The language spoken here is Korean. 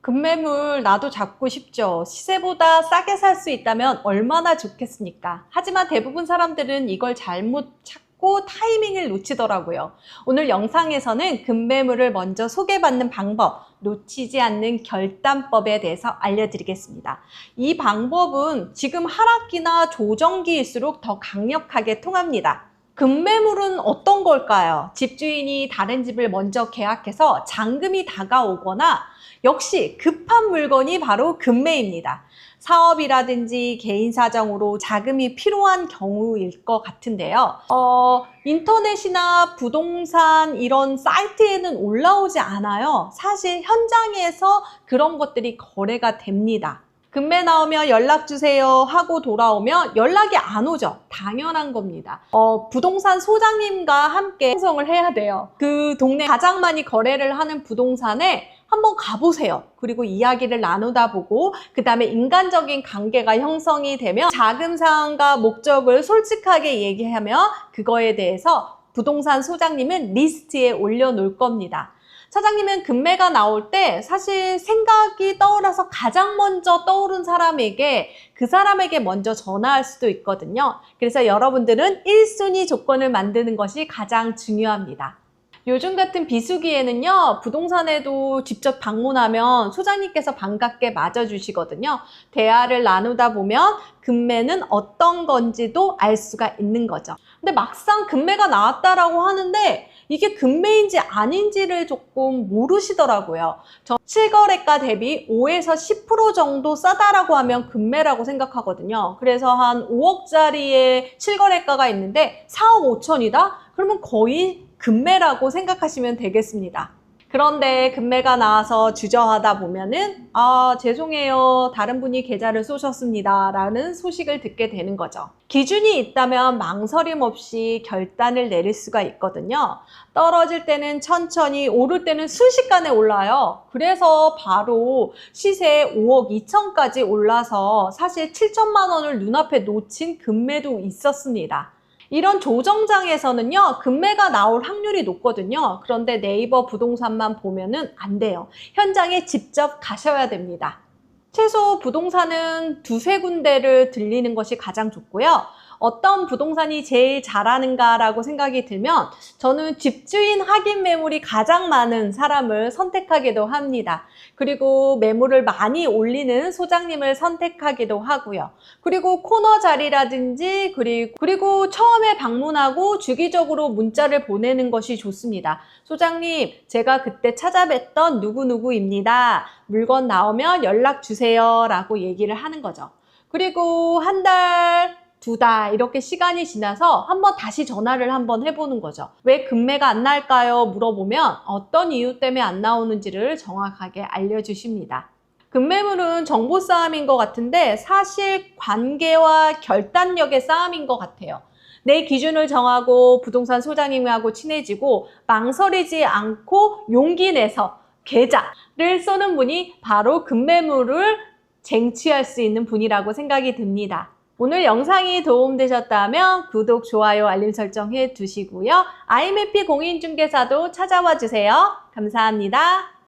급매물 나도 잡고 싶죠. 시세보다 싸게 살 수 있다면 얼마나 좋겠습니까? 하지만 대부분 사람들은 이걸 잘못 찾고 타이밍을 놓치더라고요. 오늘 영상에서는 급매물을 먼저 소개받는 방법, 놓치지 않는 결단법에 대해서 알려드리겠습니다. 이 방법은 지금 하락기나 조정기일수록 더 강력하게 통합니다. 급매물은 어떤 걸까요? 집주인이 다른 집을 먼저 계약해서 잔금이 다가오거나 역시 급한 물건이 바로 급매입니다. 사업이라든지 개인 사정으로 자금이 필요한 경우일 것 같은데요. 인터넷이나 부동산 이런 사이트에는 올라오지 않아요. 사실 현장에서 그런 것들이 거래가 됩니다. 급매 나오면 연락 주세요 하고 돌아오면 연락이 안 오죠. 당연한 겁니다. 부동산 소장님과 함께 형성을 해야 돼요. 그 동네 가장 많이 거래를 하는 부동산에 한번 가보세요. 그리고 이야기를 나누다 보고 그 다음에 인간적인 관계가 형성이 되면 자금 사항과 목적을 솔직하게 얘기하면 그거에 대해서 부동산 소장님은 리스트에 올려놓을 겁니다. 사장님은 급매가 나올 때 사실 생각이 떠올라서 가장 먼저 떠오른 사람에게 그 사람에게 먼저 전화할 수도 있거든요. 그래서 여러분들은 1순위 조건을 만드는 것이 가장 중요합니다. 요즘 같은 비수기에는요, 부동산에도 직접 방문하면 소장님께서 반갑게 맞아주시거든요. 대화를 나누다 보면 급매는 어떤 건지도 알 수가 있는 거죠. 근데 막상 급매가 나왔다라고 하는데 이게 급매인지 아닌지를 조금 모르시더라고요. 실거래가 대비 5에서 10% 정도 싸다라고 하면 급매라고 생각하거든요. 그래서 한 5억짜리의 실거래가가 있는데 4억 5천이다? 그러면 거의 급매라고 생각하시면 되겠습니다. 그런데 급매가 나와서 주저하다 보면은 죄송해요. 다른 분이 계좌를 쏘셨습니다. 라는 소식을 듣게 되는 거죠. 기준이 있다면 망설임 없이 결단을 내릴 수가 있거든요. 떨어질 때는 천천히, 오를 때는 순식간에 올라요. 그래서 바로 시세 5억 2천까지 올라서 사실 7천만 원을 눈앞에 놓친 급매도 있었습니다. 이런 조정장에서는요, 급매가 나올 확률이 높거든요. 그런데 네이버 부동산만 보면은 안 돼요. 현장에 직접 가셔야 됩니다. 최소 부동산은 두세 군데를 들리는 것이 가장 좋고요. 어떤 부동산이 제일 잘하는가라고 생각이 들면 저는 집주인 확인 매물이 가장 많은 사람을 선택하기도 합니다. 그리고 매물을 많이 올리는 소장님을 선택하기도 하고요. 그리고 코너 자리라든지 그리고 처음에 방문하고 주기적으로 문자를 보내는 것이 좋습니다. 소장님, 제가 그때 찾아뵀던 누구누구입니다. 물건 나오면 연락 주세요 라고 얘기를 하는 거죠. 그리고 한 달, 두 달 이렇게 시간이 지나서 한번 다시 전화를 한번 해보는 거죠. 왜 급매가 안 날까요? 물어보면 어떤 이유 때문에 안 나오는지를 정확하게 알려주십니다. 급매물은 정보 싸움인 것 같은데 사실 관계와 결단력의 싸움인 것 같아요. 내 기준을 정하고 부동산 소장님하고 친해지고 망설이지 않고 용기 내서 계좌를 쏘는 분이 바로 급매물을 쟁취할 수 있는 분이라고 생각이 듭니다. 오늘 영상이 도움되셨다면 구독, 좋아요, 알림 설정 해두시고요. IMP 공인중개사도 찾아와 주세요. 감사합니다.